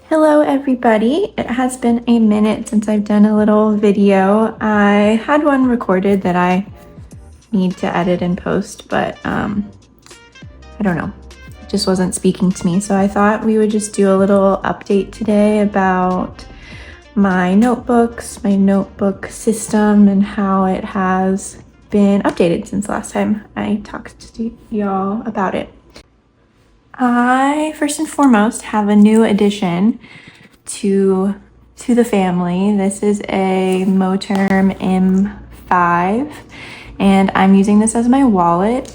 Hello everybody. It has been a minute since I've done a little video. I had one recorded that I need to edit and post, but I don't know. It just wasn't speaking to me. So I thought we would just do a little update today about my notebooks, my notebook system, and how it has been updated since last time I talked to y'all about it. I first and foremost have a new addition to the family. This is a Moterm M5 and I'm using this as my wallet.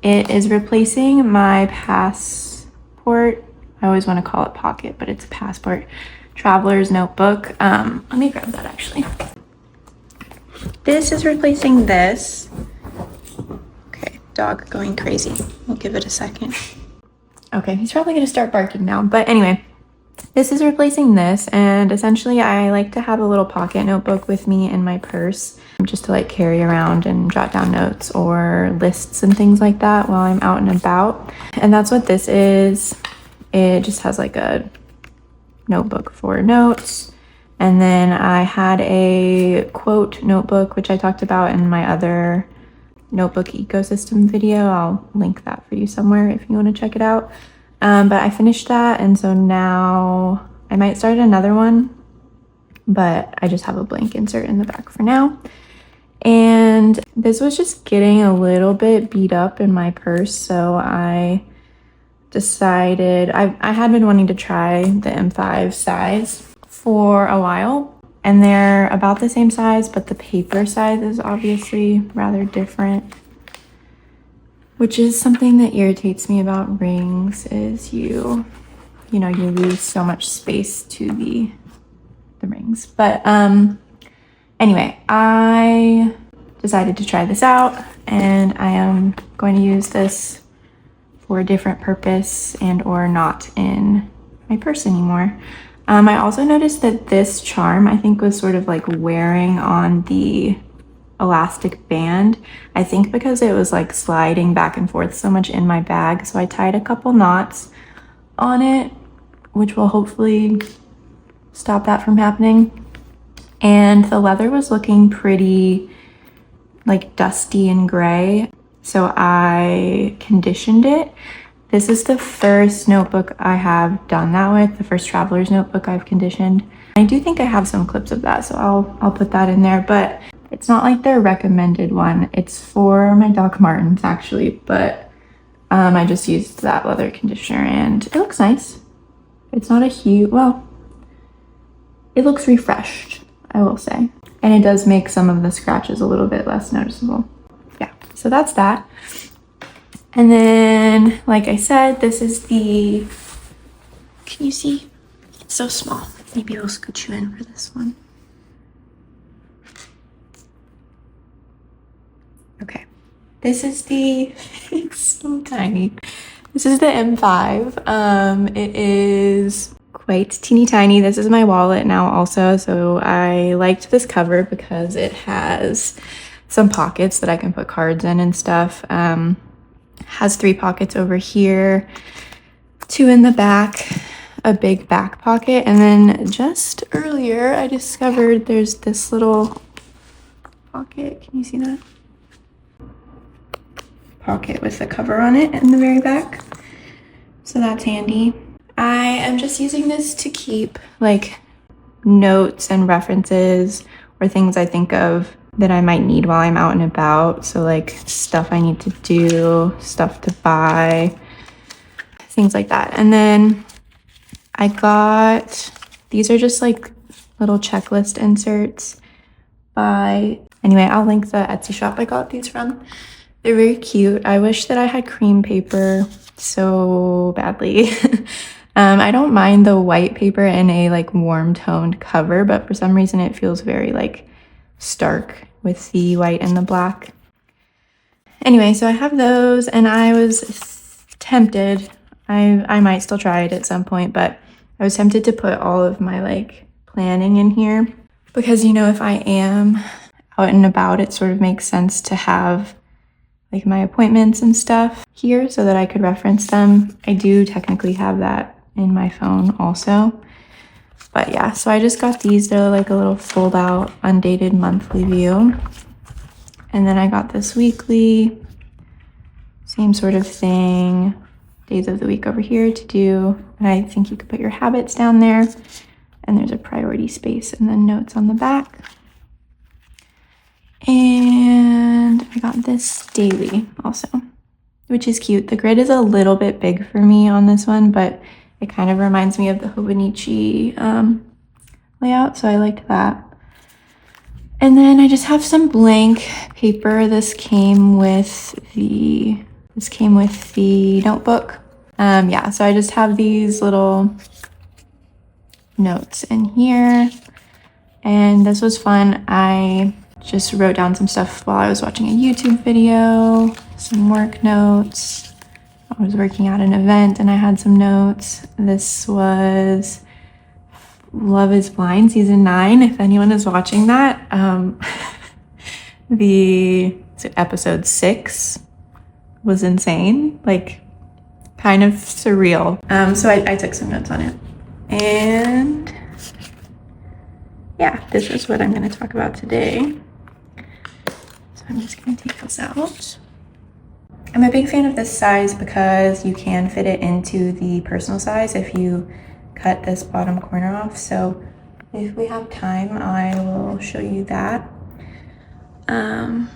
It is replacing my passport. I always want to call it pocket, but it's a passport traveler's notebook. Let me grab that actually. This is replacing this. Okay, dog going crazy. We'll give it a second. Okay, he's probably gonna start barking now, but anyway, this is replacing this, and essentially I like to have a little pocket notebook with me in my purse just to like carry around and jot down notes or lists and things like that while I'm out and about. And that's what this is. It just has like a notebook for notes. And then I had a quote notebook, which I talked about in my other notebook ecosystem video. I'll link that for you somewhere if you want to check it out. But I finished that, and so now I might start another one, but I just have a blank insert in the back for now. And this was just getting a little bit beat up in my purse, so I decided I had been wanting to try the M5 size for a while. And they're about the same size, but the paper size is obviously rather different, which is something that irritates me about rings is you lose so much space to the rings. But anyway, I decided to try this out, and I am going to use this for a different purpose and or not in my purse anymore. I also noticed that this charm, I think, was sort of like wearing on the elastic band. I think because it was like sliding back and forth so much in my bag. So I tied a couple knots on it, which will hopefully stop that from happening. And the leather was looking pretty like dusty and gray. So I conditioned it. This is the first notebook I have done that with, the first traveler's notebook I've conditioned. I do think I have some clips of that, so I'll put that in there, but it's not like their recommended one. It's for my Doc Martens actually, but I just used that leather conditioner and it looks nice. It's not a huge, well, it looks refreshed, I will say. And it does make some of the scratches a little bit less noticeable. Yeah, so that's that. And then, like I said, this is the, can you see? It's so small. Maybe we'll scoot you in for this one. Okay. This is the, it's so tiny. This is the M5. It is quite teeny tiny. This is my wallet now also. So I liked this cover because it has some pockets that I can put cards in and stuff. Has 3 pockets over here, 2 in the back, a big back pocket, and then just earlier I discovered there's this little pocket. Can you see that? Pocket with the cover on it in the very back. So that's handy. I am just using this to keep like notes and references or things I think of that I might need while I'm out and about. So like stuff I need to do, stuff to buy, things like that. And then I got, these are just like little checklist inserts anyway, I'll link the Etsy shop I got these from. They're very cute. I wish that I had cream paper so badly. I don't mind the white paper in a like warm toned cover, but for some reason it feels very like stark with the white and the black. Anyway, so I have those, and I was tempted, I might still try it at some point, but I was tempted to put all of my like planning in here because, you know, if I am out and about, it sort of makes sense to have like my appointments and stuff here so that I could reference them. I do technically have that in my phone also. But yeah, so I just got these. They're like a little fold out undated monthly view. And then I got this weekly, same sort of thing, days of the week over here to do. And I think you could put your habits down there. And there's a priority space and then notes on the back. And I got this daily also, which is cute. The grid is a little bit big for me on this one, but it kind of reminds me of the Hobonichi layout, so I liked that. And then I just have some blank paper. This came with the notebook. Yeah, so I just have these little notes in here, and this was fun. I just wrote down some stuff while I was watching a YouTube video, some work notes. I was working at an event and I had some notes. This was Love is Blind season 9, if anyone is watching that. Episode 6 was insane, like kind of surreal. So I took some notes on it. And yeah, this is what I'm going to talk about today. So I'm just going to take this out. I'm a big fan of this size because you can fit it into the personal size if you cut this bottom corner off. So if we have time, I will show you that. But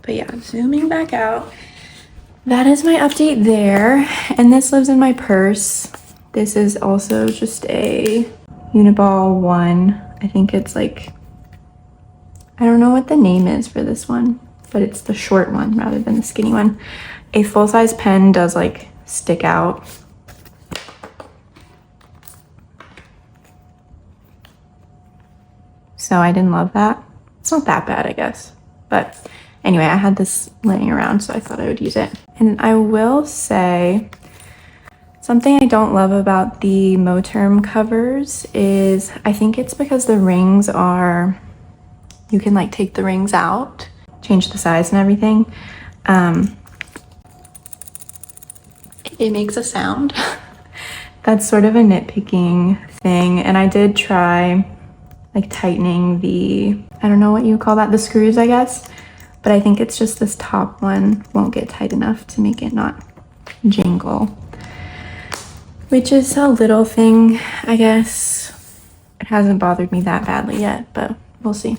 yeah, zooming back out, that is my update there. And this lives in my purse. This is also just a Uniball 1. I think it's like, I don't know what the name is for this one, but it's the short one rather than the skinny one. A full-size pen does like stick out. So I didn't love that. It's not that bad, I guess. But anyway, I had this laying around, so I thought I would use it. And I will say, something I don't love about the Moterm covers is, I think it's because the rings are, you can like take the rings out, change the size and everything. It makes a sound. That's sort of a nitpicking thing. And I did try like tightening the, I don't know what you call that, the screws, I guess. But I think it's just this top one won't get tight enough to make it not jingle. Which is a little thing, I guess. It hasn't bothered me that badly yet, but we'll see.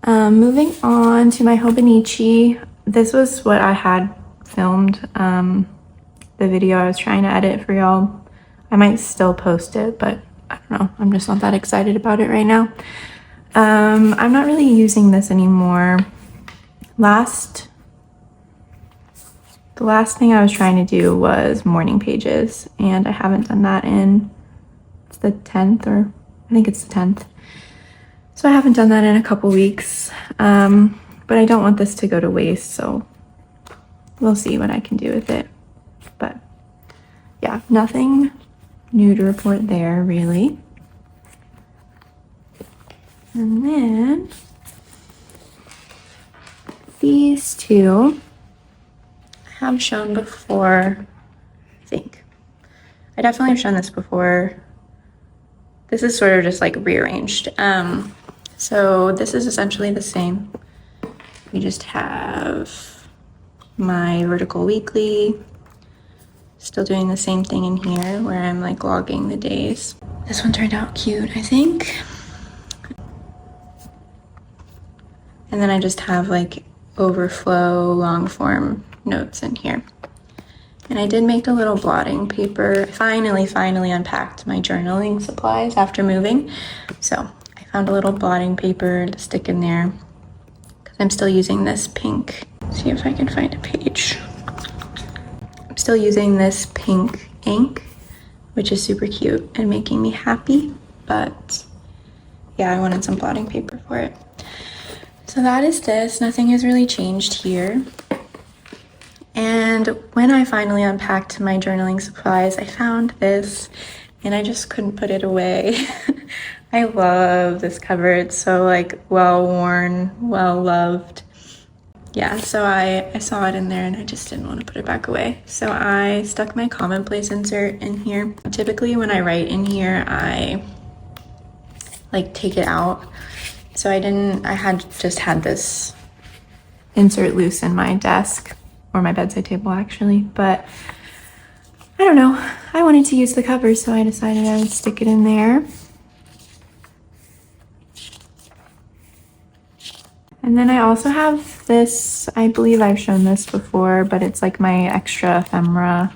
Moving on to my Hobonichi. This was what I had filmed, the video I was trying to edit for y'all. I might still post it, but I don't know. I'm just not that excited about it right now. I'm not really using this anymore. The last thing I was trying to do was morning pages, and I haven't done that in, it's the 10th, or I think it's the 10th. So I haven't done that in a couple weeks, but I don't want this to go to waste, so we'll see what I can do with it. But yeah, nothing new to report there, really. And then these two I have shown before, I think. I definitely have shown this before. This is sort of just like rearranged. So this is essentially the same. We just have my vertical weekly, still doing the same thing in here where I'm like logging the days. This one turned out cute, I think. And then I just have like overflow long form notes in here. And I did make a little blotting paper. I finally unpacked my journaling supplies after moving. So I found a little blotting paper to stick in there because I'm still using this pink. Let's see if I can find a page. I'm still using this pink ink, which is super cute and making me happy. But yeah, I wanted some blotting paper for it. So that is this. Nothing has really changed here. And when I finally unpacked my journaling supplies, I found this and I just couldn't put it away. I love this cover. It's so like well worn, well loved. yeah, so I saw it in there and I just didn't want to put it back away. So I stuck my Commonplace insert in here. Typically when I write in here, I like take it out. So I had just had this insert loose in my desk, or my bedside table actually, but I don't know. I wanted to use the cover, so I decided I would stick it in there. And then I also have this, I believe I've shown this before, but it's like my extra ephemera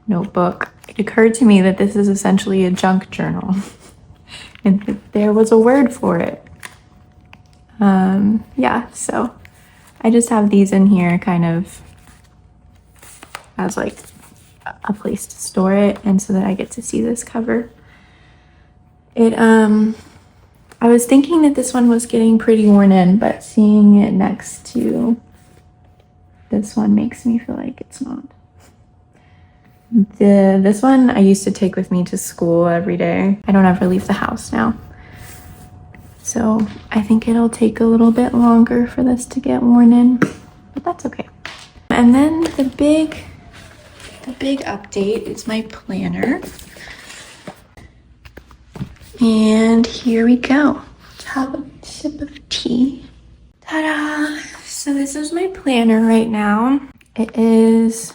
notebook. It occurred to me that this is essentially a junk journal and that there was a word for it. Yeah, so I just have these in here kind of as like a place to store it, and so that I get to see this cover. I was thinking that this one was getting pretty worn in, but seeing it next to this one makes me feel like it's not. This one I used to take with me to school every day. I don't ever leave the house now. So I think it'll take a little bit longer for this to get worn in, but that's okay. And then the big update is my planner. And here we go. Have a sip of tea. Ta-da! So this is my planner right now. It is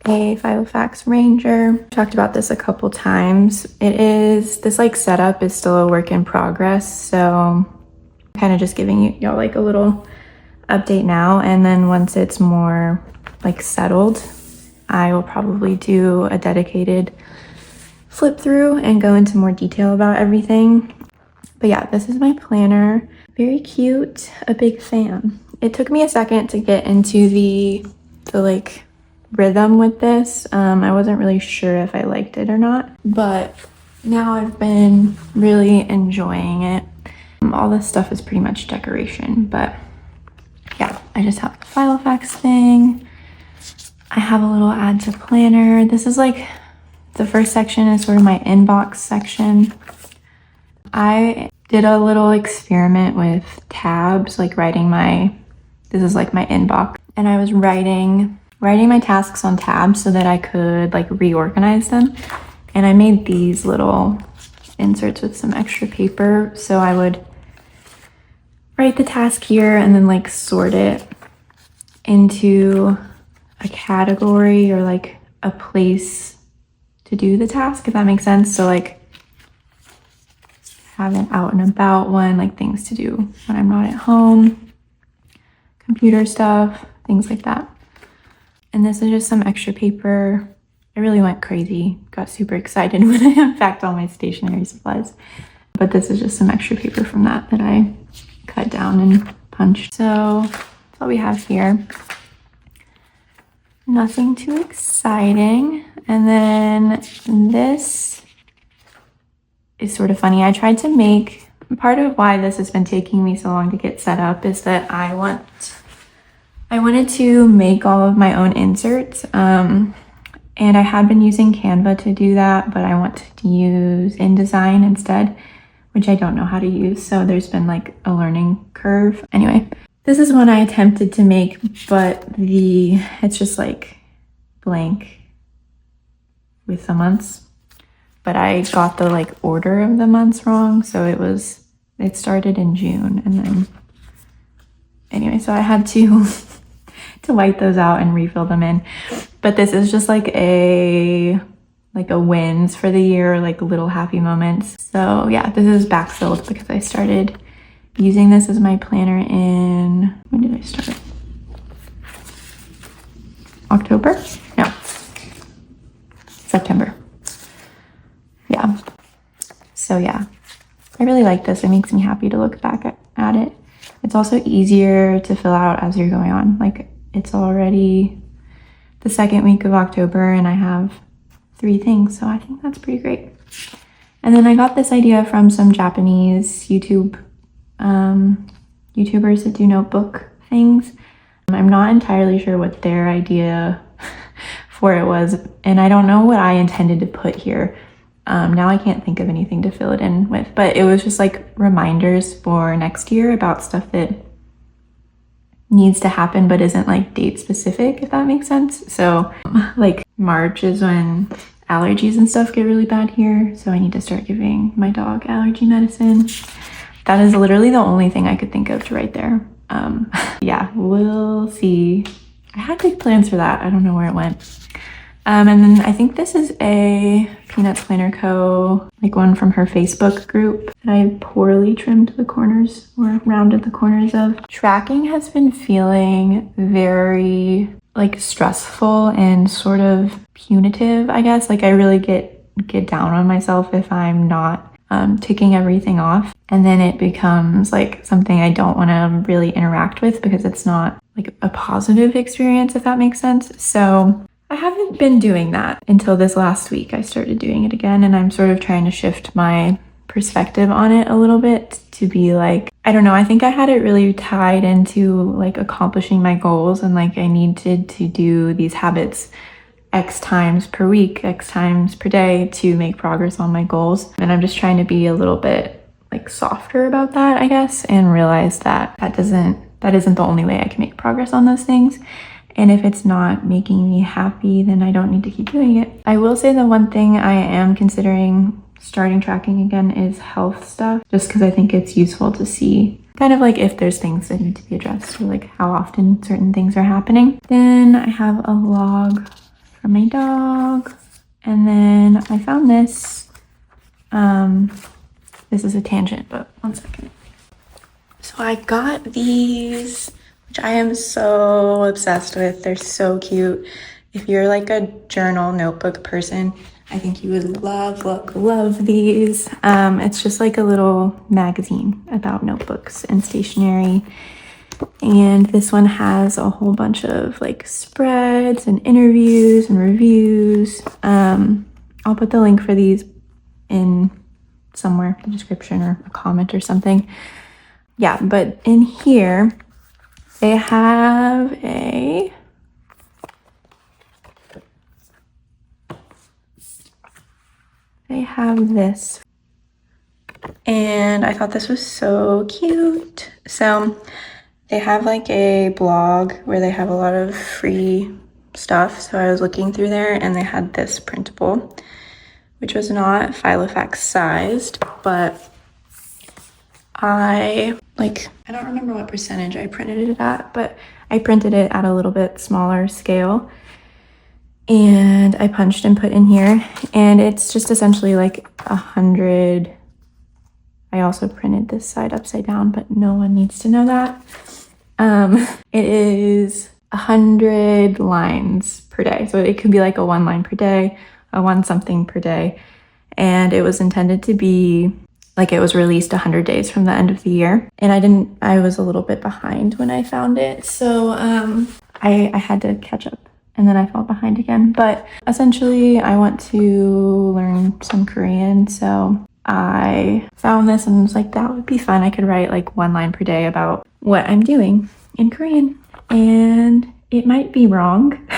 a Filofax Ranger. I've talked about this a couple times. This like setup is still a work in progress. So I'm kind of just giving y'all like a little update now. And then once it's more like settled, I will probably do a dedicated flip through and go into more detail about everything. But yeah, this is my planner. Very cute, a big fan. It took me a second to get into the like rhythm with this. I wasn't really sure if I liked it or not, but now I've been really enjoying it. All this stuff is pretty much decoration, but yeah, I just have the Filofax thing. I have a little add to planner. This is like, the first section is sort of my inbox section. I did a little experiment with tabs, like this is like my inbox. And I was writing my tasks on tabs so that I could like reorganize them. And I made these little inserts with some extra paper. So I would write the task here and then like sort it into a category or like a place to do the task, if that makes sense. So like have an out and about one, like things to do when I'm not at home, computer stuff, things like that. And this is just some extra paper. I really went crazy, got super excited when I unpacked all my stationery supplies. But this is just some extra paper from that I cut down and punched. So that's what we have here. Nothing too exciting. And then this is sort of funny. I tried to make, part of why this has been taking me so long to get set up is that I wanted to make all of my own inserts. And I had been using Canva to do that, but I want to use InDesign instead, which I don't know how to use. So there's been like a learning curve. Anyway, this is one I attempted to make, but it's just like blank with the months. But I got the like order of the months wrong. So it started in June, and then anyway, so I had to white those out and refill them in. But this is just like a wins for the year, like little happy moments. So yeah, this is backfilled because I started using this as my planner when did I start? October? No, September. Yeah. So yeah, I really like this. It makes me happy to look back at it. It's also easier to fill out as you're going on. Like it's already the second week of October and I have 3 things. So I think that's pretty great. And then I got this idea from some Japanese YouTubers that do notebook things. I'm not entirely sure what their idea for it was, and I don't know what I intended to put here. Now I can't think of anything to fill it in with, but it was just like reminders for next year about stuff that needs to happen but isn't like date specific, if that makes sense. So like March is when allergies and stuff get really bad here, so I need to start giving my dog allergy medicine. That is literally the only thing I could think of to write there. Yeah, we'll see. I had big plans for that. I don't know where it went. And then I think this is a Peanuts Planner Co. like one from her Facebook group that I poorly trimmed the corners or rounded the corners of. Tracking has been feeling very like stressful and sort of punitive, I guess. Like I really get down on myself if I'm not ticking everything off, and then it becomes like something I don't want to really interact with because it's not like a positive experience, if that makes sense. So I haven't been doing that until this last week. I started doing it again, and I'm sort of trying to shift my perspective on it a little bit to be like, I don't know, I think I had it really tied into like accomplishing my goals, and like I needed to do these habits X times per week, X times per day to make progress on my goals. And I'm just trying to be a little bit like softer about that, I guess, and realize that that isn't the only way I can make progress on those things. And if it's not making me happy, then I don't need to keep doing it. I will say the one thing I am considering starting tracking again is health stuff, just because I think it's useful to see kind of like if there's things that need to be addressed or like how often certain things are happening. Then I have a log for my dog. And then I found this. This is a tangent, but one second. So I got these, which I am so obsessed with. They're so cute. If you're like a journal notebook person, I think you would love these. It's just like a little magazine about notebooks and stationery. And this one has a whole bunch of like spreads and interviews and reviews. I'll put the link for these in somewhere, the description or a comment or something. Yeah, but in here they have this. And I thought this was so cute. So they have like a blog where they have a lot of free stuff. So I was looking through there and they had this printable, which was not Filofax sized, but I don't remember what percentage I printed it at, but I printed it at a little bit smaller scale. And I punched and put in here, and it's just essentially like 100. I also printed this side upside down, but no one needs to know that. It is 100 lines per day. So it could be like a 1 line per day, a 1 something per day. And it was intended to be like it was released 100 days from the end of the year. And I was a little bit behind when I found it. So I had to catch up. And then I fell behind again. But essentially, I want to learn some Korean. So I found this and was like, that would be fun. I could write like 1 line per day about what I'm doing in Korean. And it might be wrong,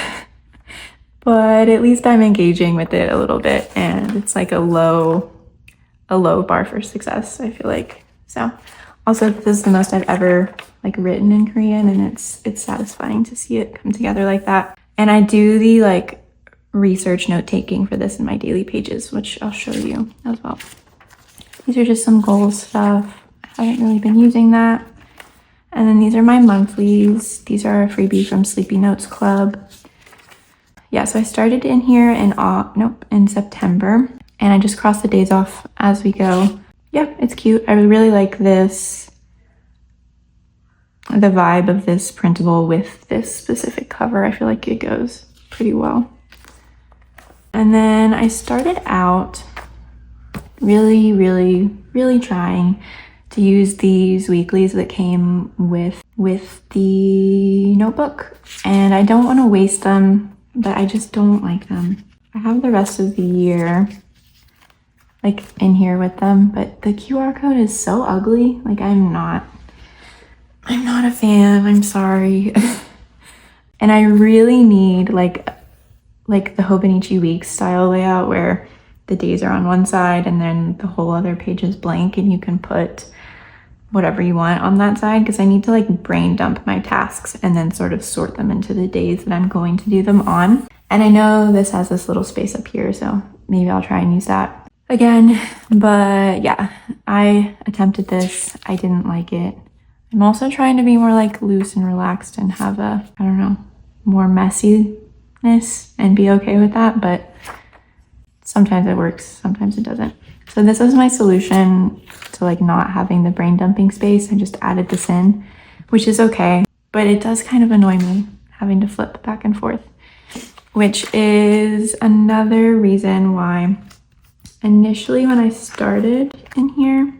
but at least I'm engaging with it a little bit. And it's like a low bar for success, I feel like. So also, this is the most I've ever like written in Korean, and it's satisfying to see it come together like that. And I do the like research note taking for this in my daily pages, which I'll show you as well. These are just some goals stuff. I haven't really been using that. And then these are my monthlies. These are a freebie from Sleepy Notes Club. Yeah, so I started in here in September, and I just crossed the days off as we go. Yeah, it's cute. I really like this, the vibe of this printable with this specific cover. I feel like it goes pretty well. And then I started out really trying to use these weeklies that came with the notebook. And I don't want to waste them, but I just don't like them. I have the rest of the year like in here with them, but the QR code is so ugly. Like I'm not a fan, I'm sorry. And I really need like the Hobonichi week style layout where the days are on one side and then the whole other page is blank and you can put whatever you want on that side, because I need to like brain dump my tasks and then sort of sort them into the days that I'm going to do them on. And I know this has this little space up here, so maybe I'll try and use that again. But yeah, I attempted this. I didn't like it. I'm also trying to be more like loose and relaxed and have a, I don't know, more messiness and be okay with that. But sometimes it works, sometimes it doesn't. So this is my solution to like not having the brain dumping space. I just added this in, which is okay, but it does kind of annoy me having to flip back and forth, which is another reason why initially when I started in here,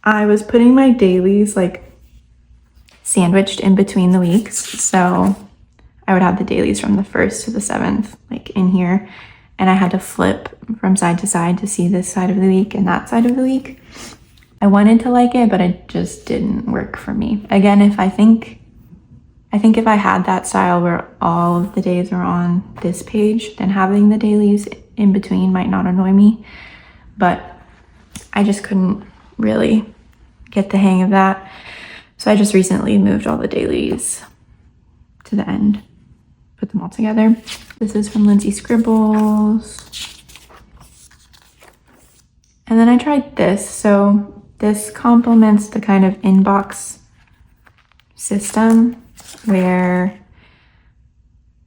I was putting my dailies like sandwiched in between the weeks. So I would have the dailies from the 1st to the 7th like in here, and I had to flip from side to side to see this side of the week and that side of the week. I wanted to like it, but it just didn't work for me. Again, I think if I had that style where all of the days are on this page, then having the dailies in between might not annoy me, but I just couldn't really get the hang of that. So I just recently moved all the dailies to the end, put them all together. This is from Lindsay Scribbles. And then I tried this. So this complements the kind of inbox system where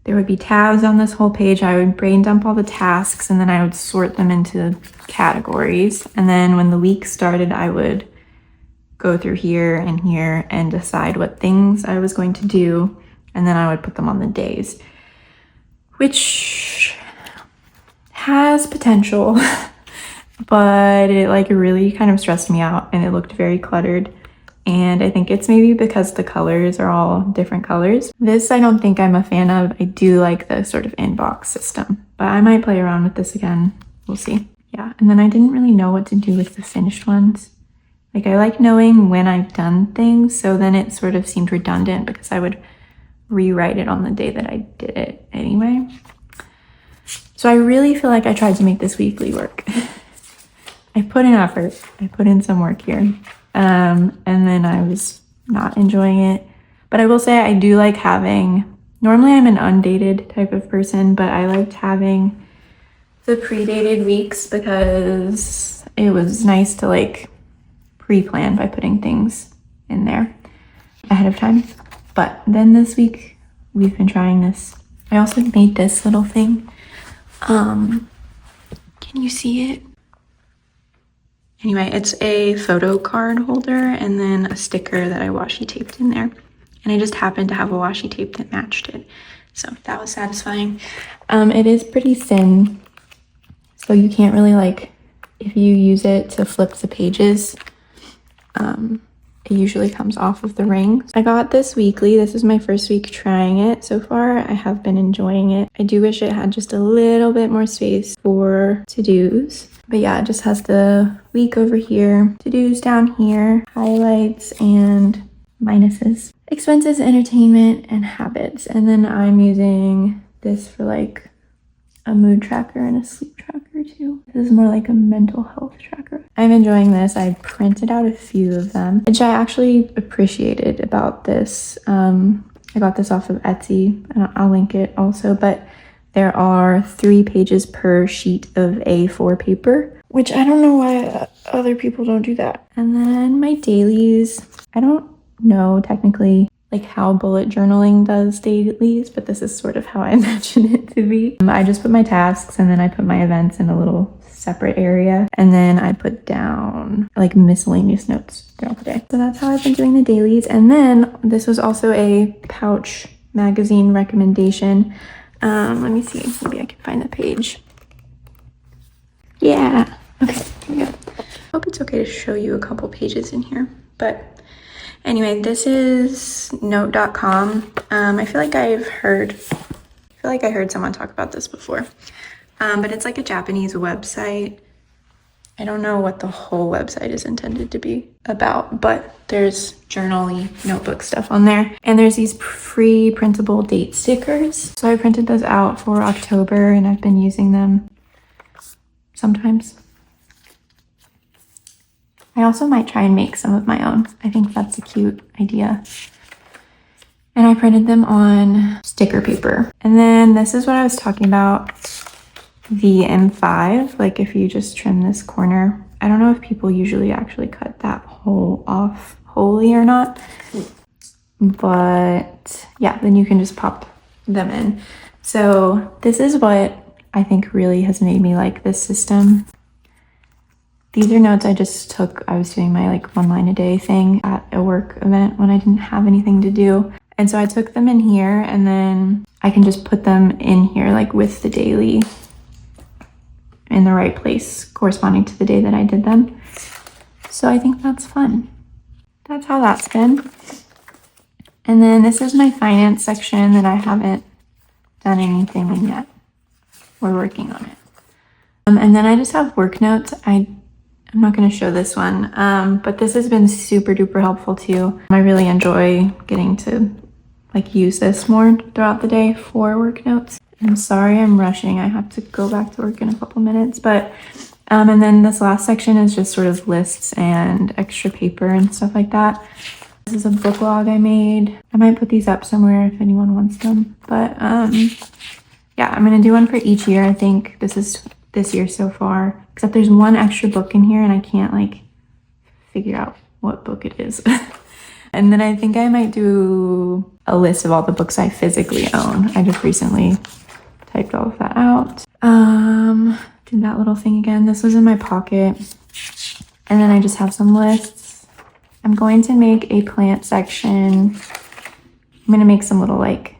there would be tabs on this whole page. I would brain dump all the tasks and then I would sort them into categories. And then when the week started, I would go through here and decide what things I was going to do. And then I would put them on the days, which has potential, but it like really kind of stressed me out and it looked very cluttered. And I think it's maybe because the colors are all different colors. This I don't think I'm a fan of. I do like the sort of inbox system, but I might play around with this again. We'll see. Yeah, and then I didn't really know what to do with the finished ones. Like I like knowing when I've done things, so then it sort of seemed redundant because I would rewrite it on the day that I did it anyway. So I really feel like I tried to make this weekly work. I put in effort. I put in some work here. And then I was not enjoying it. But I will say I do like having, normally I'm an undated type of person, but I liked having the pre-dated weeks because it was nice to like pre-plan by putting things in there ahead of time. But then this week we've been trying this. I also made this little thing. Can you see it? Anyway, it's a photo card holder and then a sticker that I washi taped in there. And I just happened to have a washi tape that matched it. So that was satisfying. It is pretty thin, so you can't really like, if you use it to flip the pages, it usually comes off of the ring. I got this weekly. This is my first week trying it so far. I have been enjoying it. I do wish it had just a little bit more space for to-dos. But yeah, it just has the week over here, to-dos down here, highlights and minuses, expenses, entertainment, and habits. And then I'm using this for like a mood tracker and a sleep tracker too. This is more like a mental health tracker. I'm enjoying this. I printed out a few of them, which I actually appreciated about this. I got this off of Etsy, and I'll link it also, but there are 3 pages per sheet of A4 paper, which I don't know why other people don't do that. And then my dailies, I don't know technically like how bullet journaling does dailies, but this is sort of how I imagine it to be. I just put my tasks and then I put my events in a little separate area, and then I put down like miscellaneous notes throughout the day. So that's how I've been doing the dailies. And then this was also a pouch magazine recommendation. Let me see, maybe I can find the page. Yeah, okay, here we go. Hope it's okay to show you a couple pages in here, but anyway, this is note.com. I feel like I heard someone talk about this before, but it's like a Japanese website. I don't know what the whole website is intended to be about, but there's journal-y notebook stuff on there. And there's these free printable date stickers. So I printed those out for October and I've been using them sometimes. I also might try and make some of my own. I think that's a cute idea. And I printed them on sticker paper. And then this is what I was talking about, the M5. Like if you just trim this corner, I don't know if people usually actually cut that hole off wholly or not, but yeah, then you can just pop them in. So this is what I think really has made me like this system. These are notes I just took. I was doing my like 1 line a day thing at a work event when I didn't have anything to do. And so I took them in here, and then I can just put them in here like with the daily in the right place corresponding to the day that I did them. So I think that's fun. That's how that's been. And then this is my finance section that I haven't done anything in yet. We're working on it. And then I just have work notes. I'm not going to show this one, but this has been super duper helpful too. I really enjoy getting to like use this more throughout the day for work notes. I'm sorry I'm rushing. I have to go back to work in a couple minutes, but and then this last section is just sort of lists and extra paper and stuff like that. This is a book log I made. I might put these up somewhere if anyone wants them, but yeah, I'm gonna do one for each year. I think this is this year so far, except there's one extra book in here and I can't like figure out what book it is. And then I think I might do a list of all the books I physically own. I just recently typed all of that out. Did that little thing again. This was in my pocket. And then I just have some lists. I'm going to make a plant section. I'm gonna make some little like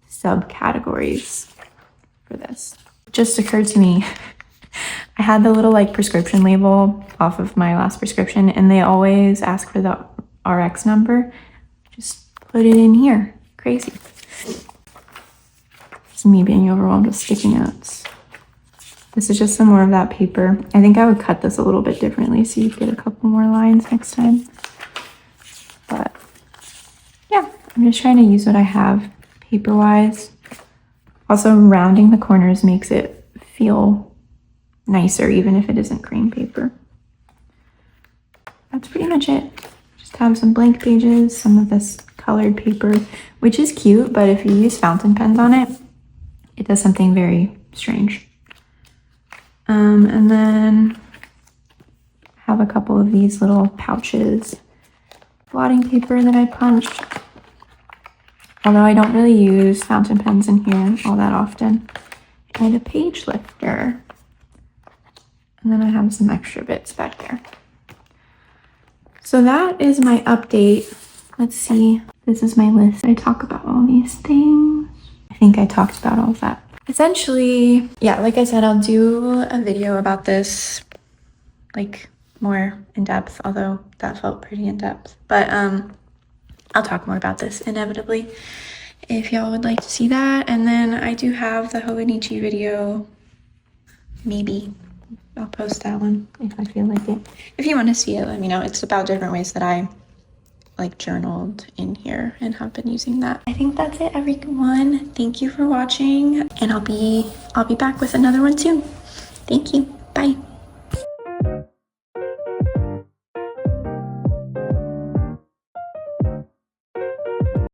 subcategories for this. It just occurred to me, I had the little like prescription label off of my last prescription, and they always ask for the RX number. Just put it in here. Crazy. It's me being overwhelmed with sticky notes. This is just some more of that paper. I think I would cut this a little bit differently so you get a couple more lines next time. But yeah, I'm just trying to use what I have paper-wise. Also, rounding the corners makes it feel nicer, even if it isn't cream paper. That's pretty much it. Just have some blank pages, some of this colored paper, which is cute, but if you use fountain pens on it, it does something very strange. And then have a couple of these little pouches, blotting paper that I punched. Although I don't really use fountain pens in here all that often. And a page lifter. And then I have some extra bits back there. So that is my update. Let's see. This is my list. I talk about all these things. I think I talked about all of that. Essentially, yeah, like I said, I'll do a video about this, like more in depth, although that felt pretty in depth. But I'll talk more about this inevitably if y'all would like to see that. And then I do have the Hobonichi video. Maybe I'll post that one if I feel like it. If you want to see it, let me know. It's about different ways that I like journaled in here and have been using that. I think that's it, everyone. Thank you for watching, and I'll be back with another one soon. Thank you. Bye.